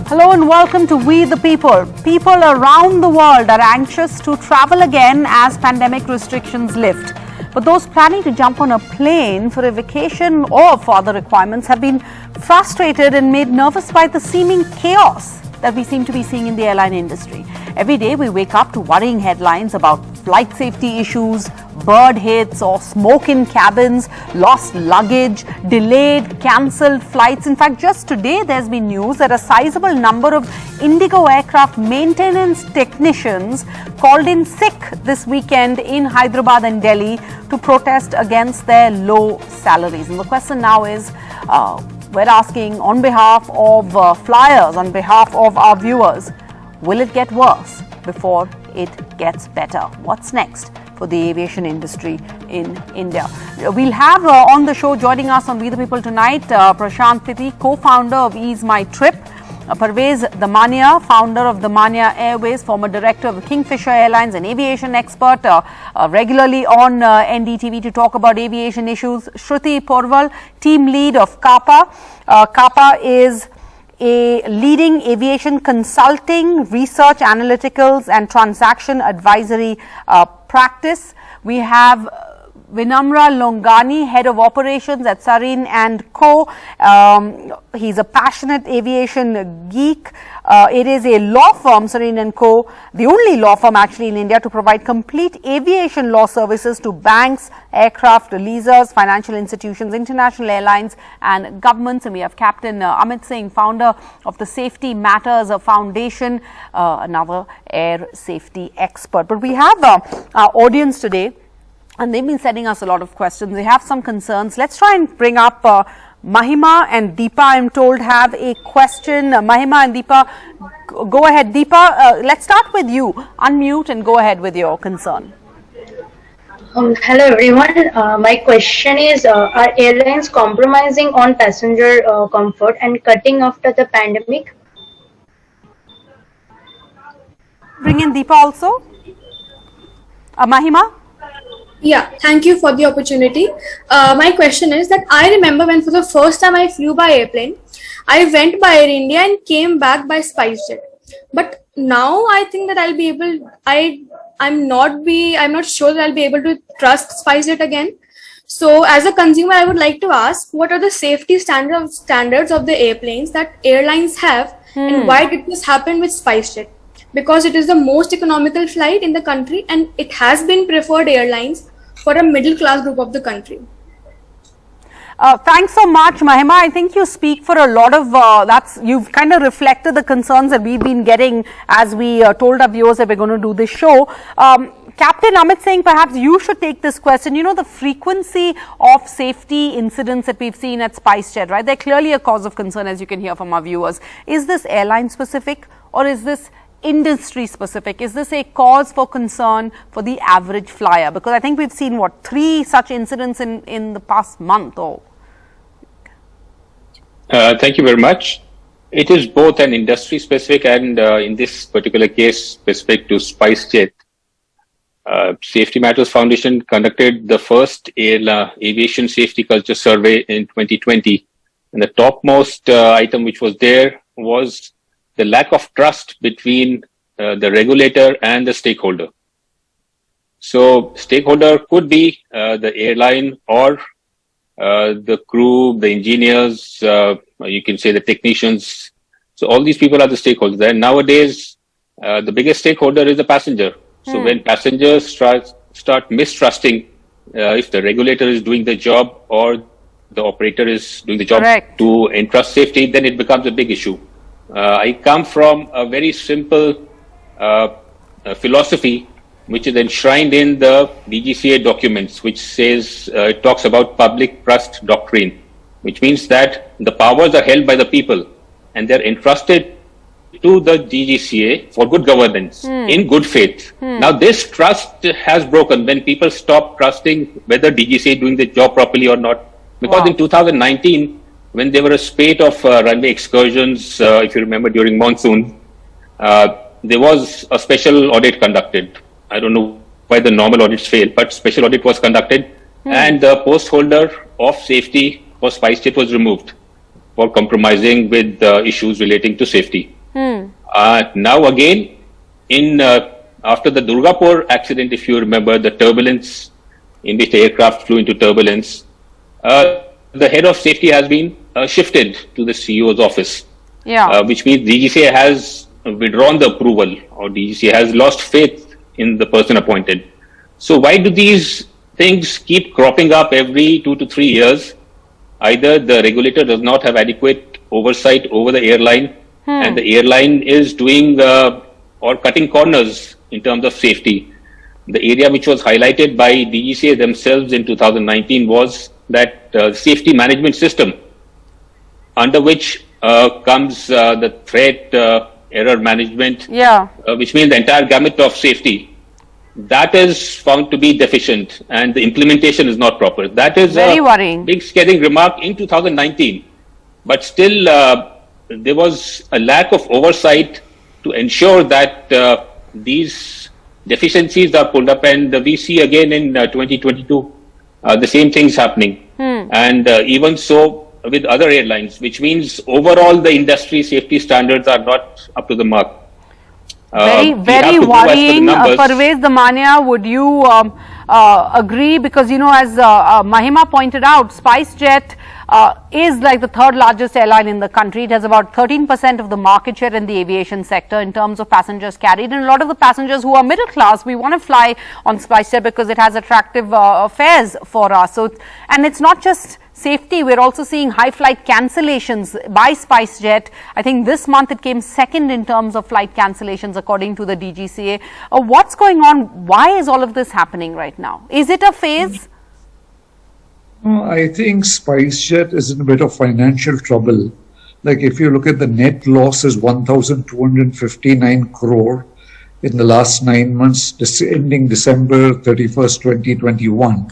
Hello and welcome to We the People. People around the world are anxious to travel again as pandemic restrictions lift. But those planning to jump on a plane for a vacation or for other requirements have been frustrated and made nervous by the seeming chaos that we seem to be seeing in the airline industry. Every day we wake up to worrying headlines about flight safety issues, bird hits or smoke in cabins, lost luggage, delayed, cancelled flights. In fact, just today there's been news that a sizable number of Indigo aircraft maintenance technicians called in sick this weekend in Hyderabad and Delhi to protest against their low salaries. And the question now is, we're asking on behalf of flyers, on behalf of our viewers, will it get worse before it gets better? What's next for the aviation industry in India? We'll have on the show joining us on We the People tonight, Prashanthi, co-founder of Ease My Trip, Parvez Damania, founder of Damania Airways, former director of Kingfisher Airlines, an aviation expert, regularly on NDTV to talk about aviation issues, Shruti Porwal, team lead of CAPA. CAPA is a leading aviation consulting, research, analyticals and transaction advisory practice. We have Vinamra Longani, head of operations at Sarin & Co. He's a passionate aviation geek. It is a law firm, Sarin & Co., the only law firm actually in India to provide complete aviation law services to banks, aircraft leasers, financial institutions, international airlines and governments. And we have Captain Amit Singh, founder of the Safety Matters Foundation, another air safety expert. But we have our audience today, and they've been sending us a lot of questions. They have some concerns. Let's try and bring up Mahima and Deepa, I'm told, have a question. Mahima and Deepa, go ahead. Deepa, let's start with you. Unmute and go ahead with your concern. Hello everyone. My question is, are airlines compromising on passenger comfort and cutting after the pandemic? Bring in Deepa also. Mahima? Yeah, thank you for the opportunity. My question is that I remember when for the first time I flew by airplane, I went by Air India and came back by Spicejet. But now I think that I'll be able, I'm not sure that I'll be able to trust Spicejet again. So as a consumer, I would like to ask, what are the safety standards of the airplanes that airlines have, and why did this happen with Spicejet? Because it is the most economical flight in the country and it has been preferred airlines for a middle class group of the country. Thanks so much, Mahima. I think you speak for a lot of, you've kind of reflected the concerns that we've been getting as we told our viewers that we're going to do this show. Captain Amit Singh, perhaps you should take this question. You know, the frequency of safety incidents that we've seen at Spicejet, right? They're clearly a cause of concern, as you can hear from our viewers. Is this airline specific or is this industry specific? Is this a cause for concern for the average flyer? Because I think we've seen, 3 such incidents in the past month or... Thank you very much. It is both an industry specific and in this particular case specific to Spicejet. Safety Matters Foundation conducted the first aviation safety culture survey in 2020. And the topmost item which was there was the lack of trust between the regulator and the stakeholder. So stakeholder could be the airline or the crew, the engineers, you can say the technicians. So all these people are the stakeholders. And nowadays, the biggest stakeholder is the passenger. So when passengers start mistrusting if the regulator is doing the job or the operator is doing the job to entrust safety, then it becomes a big issue. I come from a very simple philosophy which is enshrined in the DGCA documents, which says, it talks about public trust doctrine, which means that the powers are held by the people and they're entrusted to the DGCA for good governance in good faith. Now this trust has broken when people stop trusting whether DGCA is doing the job properly or not. Because in 2019, when there were a spate of runway excursions, if you remember during monsoon, there was a special audit conducted. I don't know why the normal audits failed, but special audit was conducted and the post holder of safety for Spicejet was removed for compromising with issues relating to safety. Now again, after the Durgapur accident, if you remember, the turbulence in which the aircraft flew into turbulence, the head of safety has been shifted to the CEO's office, which means DGCA has withdrawn the approval, or DGCA has lost faith in the person appointed. So why do these things keep cropping up every 2 to 3 years? Either the regulator does not have adequate oversight over the airline, and the airline is doing or cutting corners in terms of safety. The area which was highlighted by DGCA themselves in 2019 was that safety management system, under which comes the threat, error management, which means the entire gamut of safety. That is found to be deficient, and the implementation is not proper. That is very worrying. Big scathing remark in 2019, but still there was a lack of oversight to ensure that these deficiencies are pulled up, and we see again in 2022 the same things happening, and even so with other airlines, which means overall the industry safety standards are not up to the mark. Very worrying. Parvez Damania, would you agree? Because, you know, as Mahima pointed out, Spicejet is like the third largest airline in the country. It has about 13% of the market share in the aviation sector in terms of passengers carried. And a lot of the passengers who are middle class, we want to fly on Spicejet because it has attractive fares for us. So, and it's not just safety, we're also seeing high flight cancellations by Spicejet. I think this month it came second in terms of flight cancellations according to the DGCA. What's going on? Why is all of this happening right now? Is it a phase? I think Spicejet is in a bit of financial trouble. Like if you look at the net loss is 1,259 crore in the last 9 months, ending December 31st, 2021.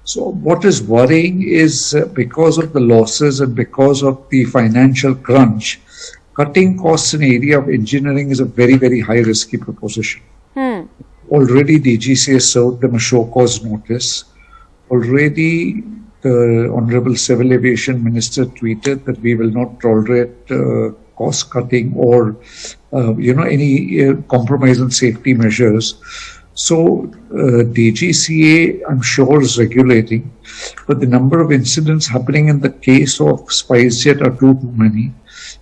So what is worrying is because of the losses and because of the financial crunch, cutting costs in the area of engineering is a very, very high risky proposition. Already DGCA served them a show cause notice. Already the Honorable Civil Aviation Minister tweeted that we will not tolerate cost cutting or any compromise on safety measures. So DGCA, I'm sure, is regulating, but the number of incidents happening in the case of Spicejet are too many.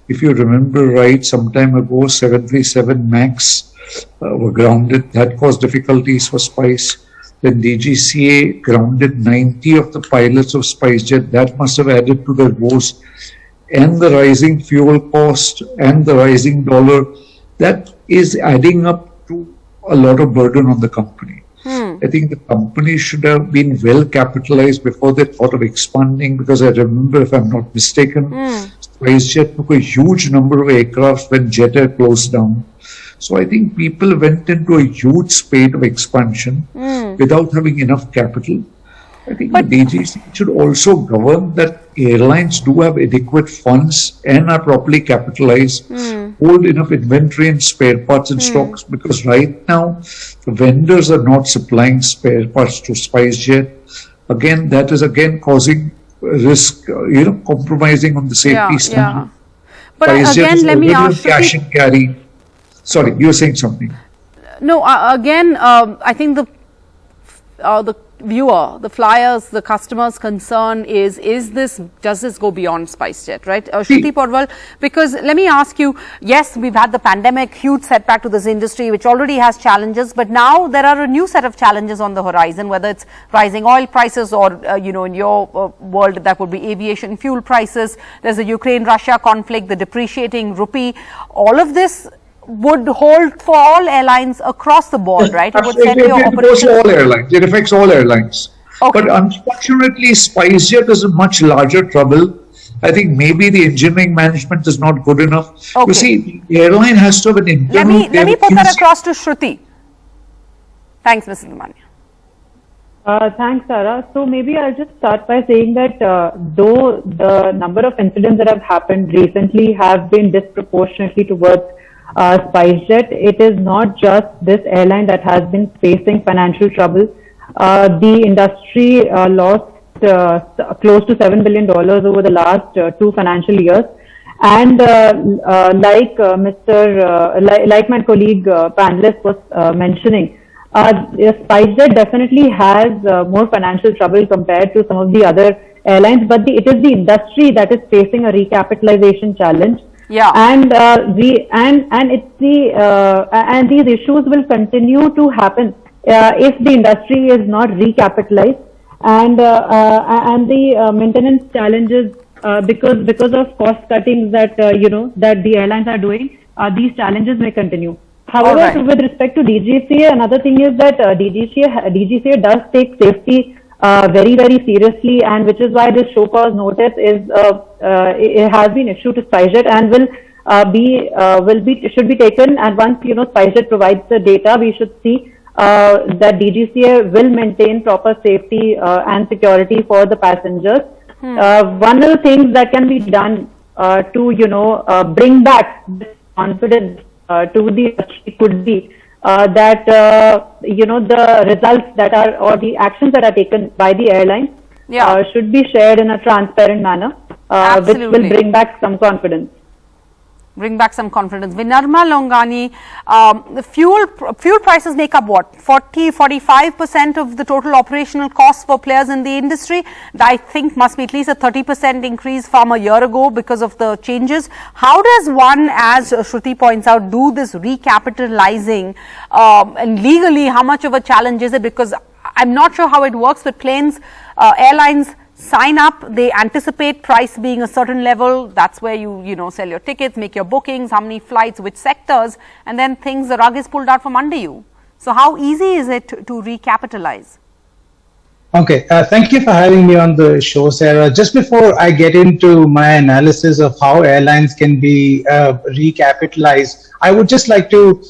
If you remember right, some time ago, 737 MAX were grounded. That caused difficulties for Spice. Then DGCA grounded 90 of the pilots of Spicejet. That must have added to the woes. And the rising fuel cost and the rising dollar, that is adding up to a lot of burden on the company. I think the company should have been well capitalized before they thought of expanding, because I remember, if I'm not mistaken, Spicejet took a huge number of aircraft when Jet Air closed down. So I think people went into a huge spate of expansion without having enough capital. I think the DGC should also govern that airlines do have adequate funds and are properly capitalized, hold enough inventory and spare parts and stocks, because right now the vendors are not supplying spare parts to Spicejet. Again, that is causing risk, compromising on the safety standard. But again, let me ask cash and carry. Sorry, you were saying something. No, again, I think the viewer, the flyers, the customer's concern is does this go beyond Spicejet, right? Shruti Porwal, because let me ask you, yes, we've had the pandemic, huge setback to this industry, which already has challenges, but now there are a new set of challenges on the horizon, whether it's rising oil prices or, in your world, that would be aviation fuel prices. There's the Ukraine-Russia conflict, the depreciating rupee. All of this would hold for all airlines across the board, right? It would send your operations. All airlines. It affects all airlines. Okay. But unfortunately, Spicejet is in much larger trouble. I think maybe the engineering management is not good enough. Okay. You see, the airline has to have an internal... Let me put that across to Shruti. Thanks, Mrs. Damania. Thanks, Sarah. So maybe I'll just start by saying that though the number of incidents that have happened recently have been disproportionately towards Spicejet, it is not just this airline that has been facing financial trouble. The industry lost close to $7 billion over the last 2 financial years. And like my colleague panelist was mentioning, Spicejet definitely has more financial trouble compared to some of the other airlines, but it is the industry that is facing a recapitalization challenge. Yeah. And these issues will continue to happen if the industry is not recapitalized, and the maintenance challenges because of cost cuttings that that the airlines are doing, these challenges may continue. However, with respect to DGCA, another thing is that DGCA does take safety very, very seriously, and which is why this show cause notice is it has been issued to Spicejet and should be taken. And once Spicejet provides the data, we should see that DGCA will maintain proper safety and security for the passengers. One of the things that can be done to bring back this confidence to the industry could be that the results that are, or the actions that are taken by the airlines should be shared in a transparent manner, which will bring back some confidence. Vinarma Longani, the fuel prices make up what? 40-45% of the total operational costs for players in the industry. I think must be at least a 30% increase from a year ago because of the changes. How does one, as Shruti points out, do this recapitalizing, and legally how much of a challenge is it? Because I'm not sure how it works with planes, airlines sign up, they anticipate price being a certain level, that's where you sell your tickets, make your bookings, how many flights, which sectors, and then the rug is pulled out from under you. So how easy is it to recapitalize? Okay, thank you for having me on the show, Sarah. Just before I get into my analysis of how airlines can be recapitalized, I would just like to,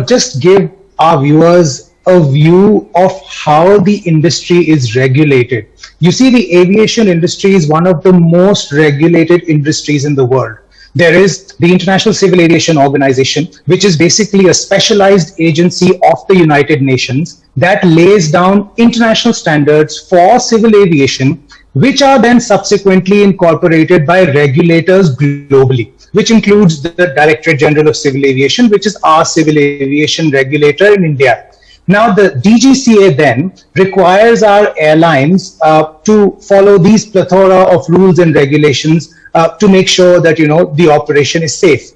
just give our viewers a view of how the industry is regulated. You see, the aviation industry is one of the most regulated industries in the world. There is the International Civil Aviation Organization, which is basically a specialized agency of the United Nations that lays down international standards for civil aviation, which are then subsequently incorporated by regulators globally, which includes the Directorate General of Civil Aviation, which is our civil aviation regulator in India. Now, the DGCA then requires our airlines to follow these plethora of rules and regulations to make sure that, the operation is safe.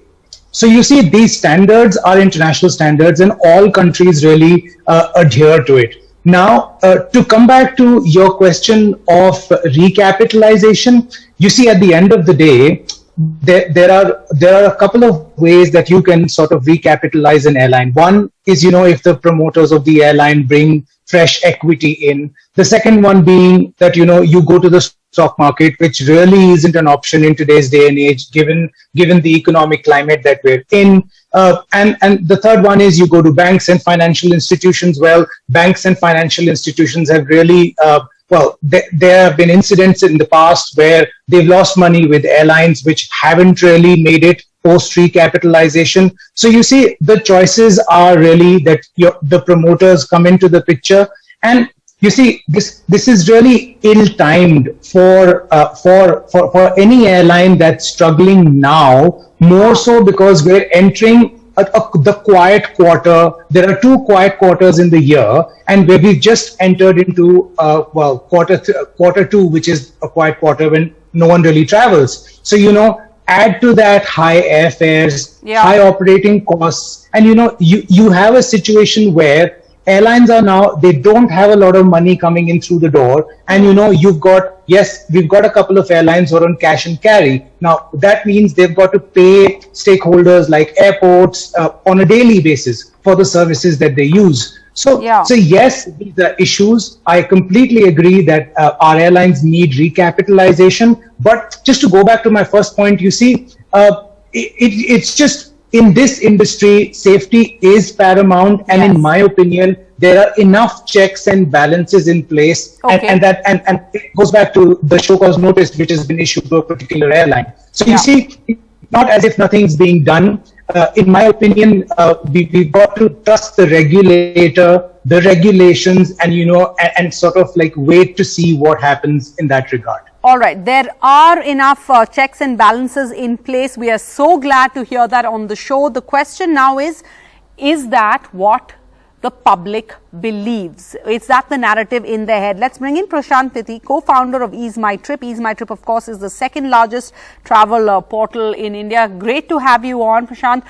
So you see, these standards are international standards and all countries really adhere to it. Now, to come back to your question of recapitalization, you see, at the end of the day, there are a couple of ways that you can sort of recapitalize an airline. One is, if the promoters of the airline bring fresh equity in. The second one being that, you go to the stock market, which really isn't an option in today's day and age, given the economic climate that we're in. And the third one is you go to banks and financial institutions. Well, banks and financial institutions have really there have been incidents in the past where they've lost money with airlines which haven't really made it post recapitalization. So you see, the choices are really that the promoters come into the picture, and you see, this is really ill-timed for any airline that's struggling now, more so because we're entering the quiet quarter. There are 2 quiet quarters in the year, and where we've just entered into quarter 2, which is a quiet quarter when no one really travels. So add to that high airfares, high operating costs, and you have a situation where airlines are now, they don't have a lot of money coming in through the door, and we've got a couple of airlines who are on cash and carry. Now that means they've got to pay stakeholders like airports on a daily basis for the services that they use. So yes, these are issues. I completely agree that our airlines need recapitalization. But just to go back to my first point, you see, it's just, in this industry, safety is paramount, and in my opinion, there are enough checks and balances in place, and it goes back to the show cause notice which has been issued to a particular airline. So you see, not as if nothing's being done. In my opinion, we've got to trust the regulator, the regulations, and and sort of like wait to see what happens in that regard. All right, there are enough checks and balances in place. We are so glad to hear that on the show. The question now is that what the public believes? Is that the narrative in their head? Let's bring in Prashanthi, co-founder of Ease My Trip. Ease My Trip, of course, is the second largest travel portal in India. Great to have you on, Prashant.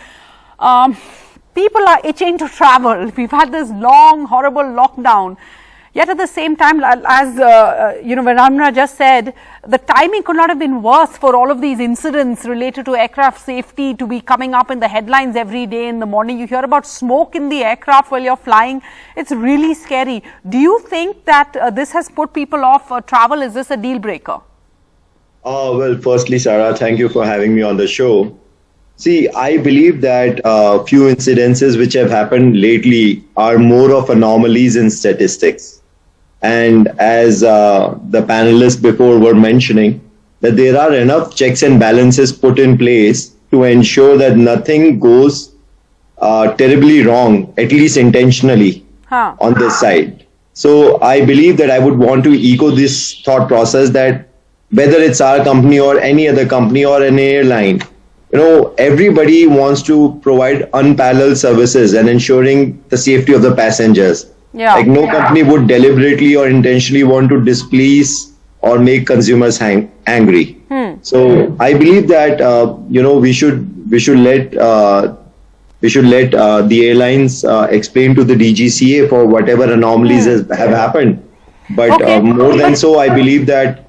People are itching to travel. We've had this long, horrible lockdown. Yet at the same time, as Vinamra just said, the timing could not have been worse for all of these incidents related to aircraft safety to be coming up in the headlines every day in the morning. You hear about smoke in the aircraft while you're flying. It's really scary. Do you think that this has put people off travel? Is this a deal breaker? Well, firstly, Sarah, thank you for having me on the show. See, I believe that few incidences which have happened lately are more of anomalies in statistics. And as the panelists before were mentioning, that there are enough checks and balances put in place to ensure that nothing goes terribly wrong, at least intentionally, on this side. So I believe that I would want to echo this thought process that whether it's our company or any other company or an airline, everybody wants to provide unparalleled services and ensuring the safety of the passengers. Yeah. Like no company would deliberately or intentionally want to displease or make consumers angry. So I believe that we should let the airlines explain to the DGCA for whatever anomalies have happened. But more than so, I believe that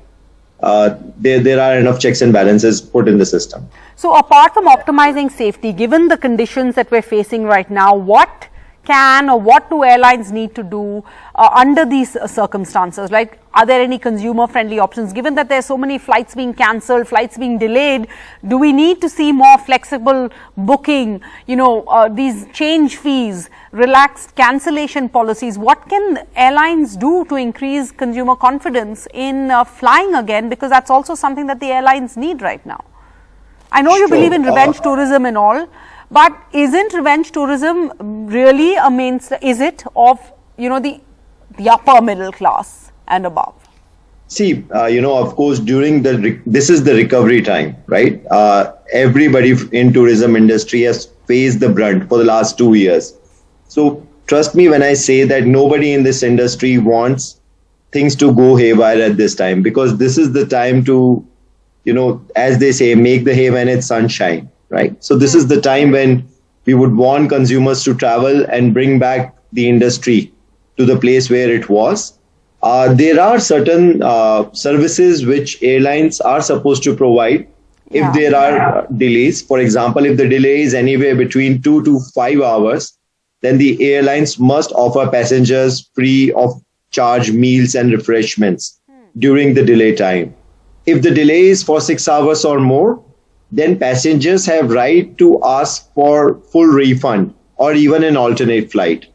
there are enough checks and balances put in the system. So apart from optimizing safety, given the conditions that we're facing right now, what do airlines need to do under these circumstances? Like, are there any consumer-friendly options? Given that there are so many flights being cancelled, flights being delayed, do we need to see more flexible booking, these change fees, relaxed cancellation policies? What can airlines do to increase consumer confidence in flying again? Because that's also something that the airlines need right now. I know you believe in revenge tourism and all, but isn't revenge tourism really a mainstay? Is it of the upper middle class and above? See, of course, during this is the recovery time, right? Everybody in tourism industry has faced the brunt for the last 2 years. So trust me when I say that nobody in this industry wants things to go haywire at this time, because this is the time to, as they say, make the hay when it's sunshine. Right. So this is the time when we would want consumers to travel and bring back the industry to the place where it was. There are certain services which airlines are supposed to provide if there are delays. For example, if the delay is anywhere between 2 to 5 hours, then the airlines must offer passengers free of charge meals and refreshments during the delay time. If the delay is for 6 hours or more, then passengers have right to ask for full refund or even an alternate flight.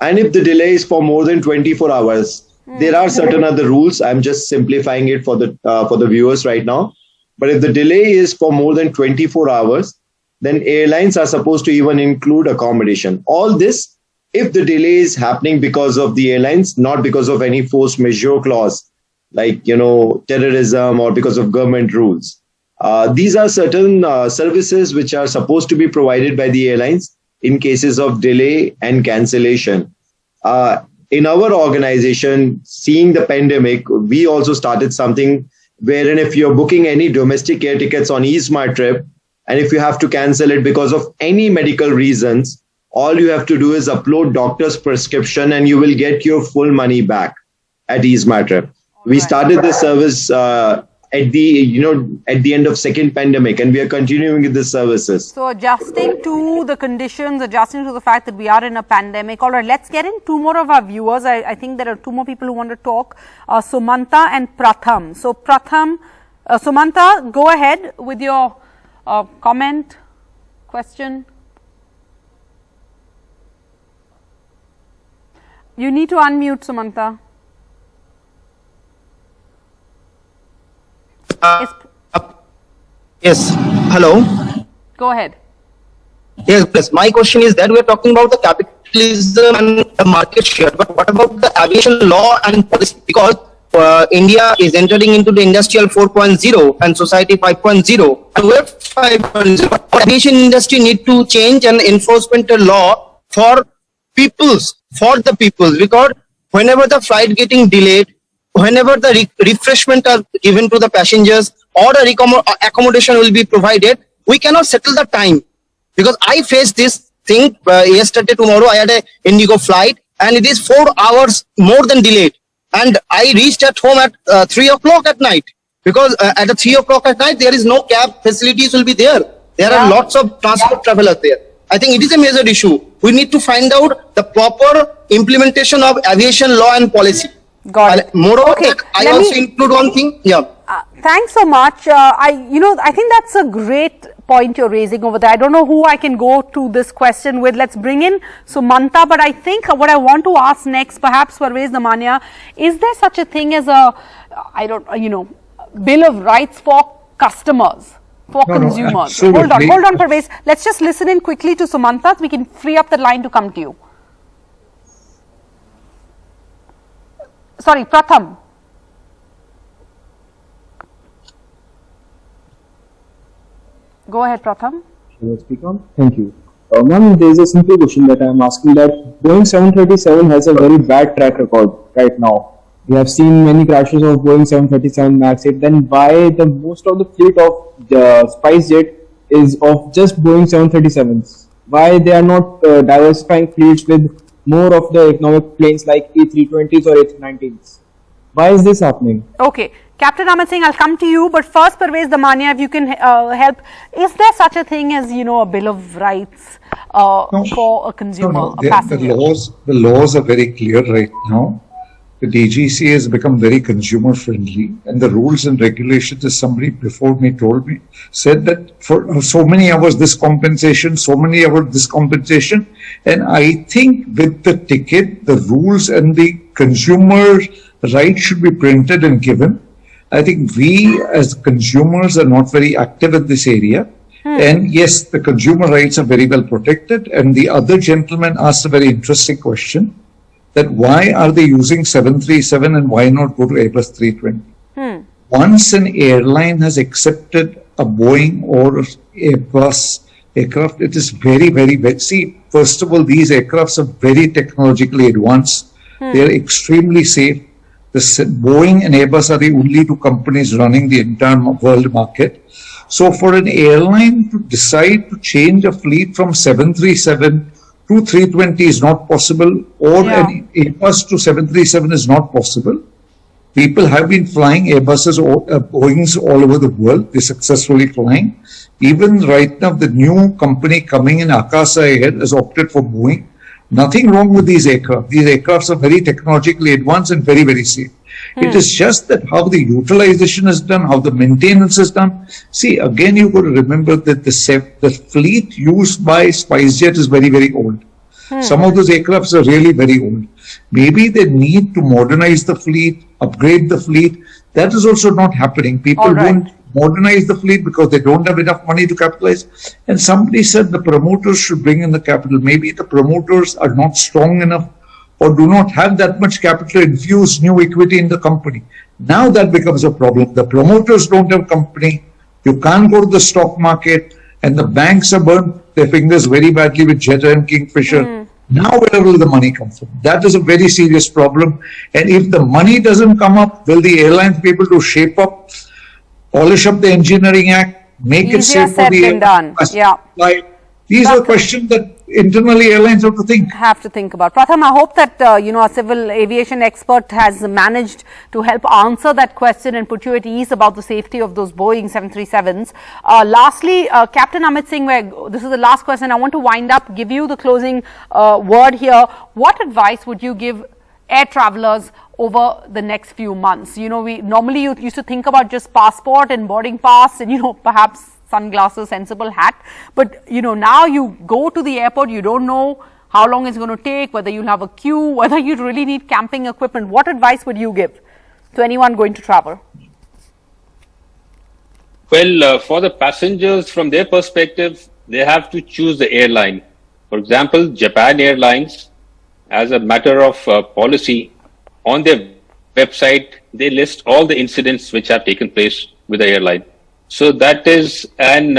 And if the delay is for more than 24 hours, there are certain other rules. I'm just simplifying it for the viewers right now. But if the delay is for more than 24 hours, then airlines are supposed to even include accommodation. All this, if the delay is happening because of the airlines, not because of any force majeure clause, like, terrorism or because of government rules. These are certain services which are supposed to be provided by the airlines in cases of delay and cancellation. In our organization, seeing the pandemic, we also started something wherein if you're booking any domestic air tickets on Ease My Trip, and if you have to cancel it because of any medical reasons, all you have to do is upload doctor's prescription and you will get your full money back at Ease My Trip. We started this service at the end of second pandemic, and we are continuing with the services. So adjusting to the conditions, adjusting to the fact that we are in a pandemic. All right, let's get in two more of our viewers. I think there are two more people who want to talk, Sumanta and Pratham. So Pratham, Sumanta, go ahead with your comment, question. You need to unmute, Sumanta. Yes. Hello. Go ahead. Yes. My question is that we are talking about the capitalism and the market share, but what about the aviation law and policy? Because India is entering into the industrial 4.0 and society 5.0. And we're 5.0. Aviation industry need to change an enforcement law for the peoples, because whenever the flight getting delayed, whenever the refreshment are given to the passengers or a accommodation will be provided, we cannot settle the time. Because I faced this thing yesterday, tomorrow I had a Indigo flight and it is 4 hours more than delayed. And I reached at home at 3 o'clock at night, because at 3 o'clock at night, there is no cab facilities will be there. There are lots of transport travelers there. I think it is a major issue. We need to find out the proper implementation of aviation law and policy. Got it. Moreover, Okay, I also include one thing. Yeah. Thanks so much. I think that's a great point you're raising over there. I don't know who I can go to this question with. Let's bring in Sumanta. But I think what I want to ask next, perhaps Parvez Damania, is there such a thing as a, bill of rights for customers, for consumers? Hold on, Parvez. Let's just listen in quickly to Sumanta. We can free up the line to come to you. Sorry, Pratham. Go ahead, Pratham. Shall I speak on? Thank you. Ma'am, there is a simple question that I am asking, that Boeing 737 has a very bad track record right now. We have seen many crashes of Boeing 737 MAX 8. Then why the most of the fleet of the Spicejet is of just Boeing 737s? Why they are not diversifying fleets with more of the economic planes like A320s or A319s? Why is this happening? Okay. Captain Amit Singh, I'll come to you, but first, Parvez Damania, if you can help, is there such a thing as, a bill of rights for a consumer, a passenger? The laws are very clear right now. The DGC has become very consumer friendly, and the rules and regulations, as somebody before me said that for so many hours this compensation, so many hours this compensation. And I think with the ticket, the rules and the consumer rights should be printed and given. I think we as consumers are not very active in this area. And yes, the consumer rights are very well protected. And the other gentleman asked a very interesting question, that why are they using 737 and why not go to Airbus 320? Once an airline has accepted a Boeing or Airbus aircraft, it is very, see, first of all, these aircrafts are very technologically advanced. They are extremely safe. The Boeing and Airbus are the only two companies running the entire world market. So for an airline to decide to change a fleet from 737 to 320 is not possible, or an Airbus to 737 is not possible. People have been flying Airbuses or Boeings all over the world. They're successfully flying. Even right now, the new company coming in, Akasa Air, has opted for Boeing. Nothing wrong with these aircraft. These aircrafts are very technologically advanced and very, very safe. It is just that how the utilization is done, how the maintenance is done. See, again, you've got to remember that the fleet used by Spicejet is very, very old. Some of those aircrafts are really very old. Maybe they need to modernize the fleet, upgrade the fleet. That is also not happening. People won't modernize the fleet because they don't have enough money to capitalize. And somebody said the promoters should bring in the capital. Maybe the promoters are not strong enough or do not have that much capital to infuse new equity in the company. Now that becomes a problem. The promoters don't have company. You can't go to the stock market, and the banks have burnt their fingers very badly with Jetta and Kingfisher. Now where will the money come from? That is a very serious problem. And if the money doesn't come up, will the airlines be able to shape up, polish up the Engineering Act, make it safe for the airlines? These are questions that internally airlines have to think about. Pratham, I hope that a civil aviation expert has managed to help answer that question and put you at ease about the safety of those Boeing 737s. Lastly, Captain Amit Singh, this is the last question. I want to wind up, give you the closing word here. What advice would you give air travelers over the next few months? We normally used to think about just passport and boarding pass and perhaps sunglasses, sensible hat, but now you go to the airport, you don't know how long it's going to take, whether you'll have a queue, whether you really need camping equipment. What advice would you give to anyone going to travel? Well, for the passengers, from their perspective, they have to choose the airline. For example, Japan Airlines, as a matter of policy, on their website, they list all the incidents which have taken place with the airline. So that is an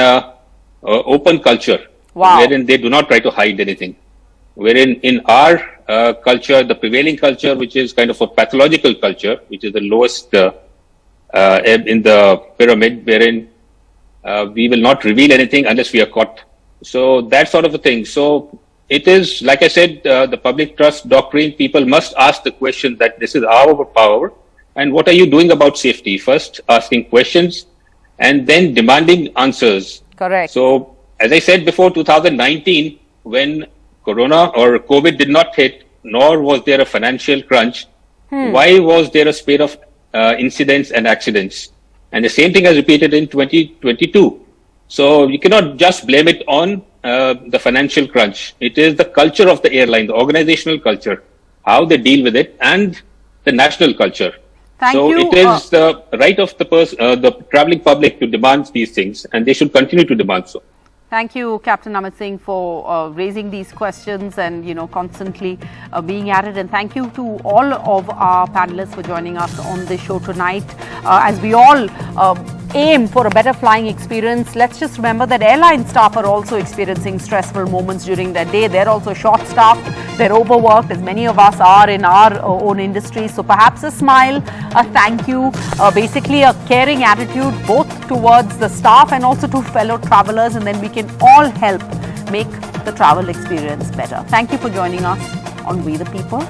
open culture, wherein they do not try to hide anything. Wherein in our culture, the prevailing culture, which is kind of a pathological culture, which is the lowest in the pyramid, wherein we will not reveal anything unless we are caught. So that sort of a thing. So it is, like I said, the public trust doctrine. People must ask the question that this is our power, and what are you doing about safety? First, asking questions, and then demanding answers. Correct. So, as I said before, 2019, when Corona or COVID did not hit, nor was there a financial crunch, why was there a spate of incidents and accidents? And the same thing has repeated in 2022. So you cannot just blame it on the financial crunch. It is the culture of the airline, the organizational culture, how they deal with it, and the national culture. Thank so you. It is the right of the traveling public to demand these things, and they should continue to demand so. Thank you, Captain Amit Singh, for raising these questions and, constantly being at it. And thank you to all of our panelists for joining us on this show tonight. As we all aim for a better flying experience, let's just remember that airline staff are also experiencing stressful moments during their day. They're also short-staffed, they're overworked, as many of us are in our own industry. So perhaps a smile, a thank you, basically a caring attitude both towards the staff and also to fellow travelers, and then we can all help make the travel experience better. Thank you for joining us on We the People.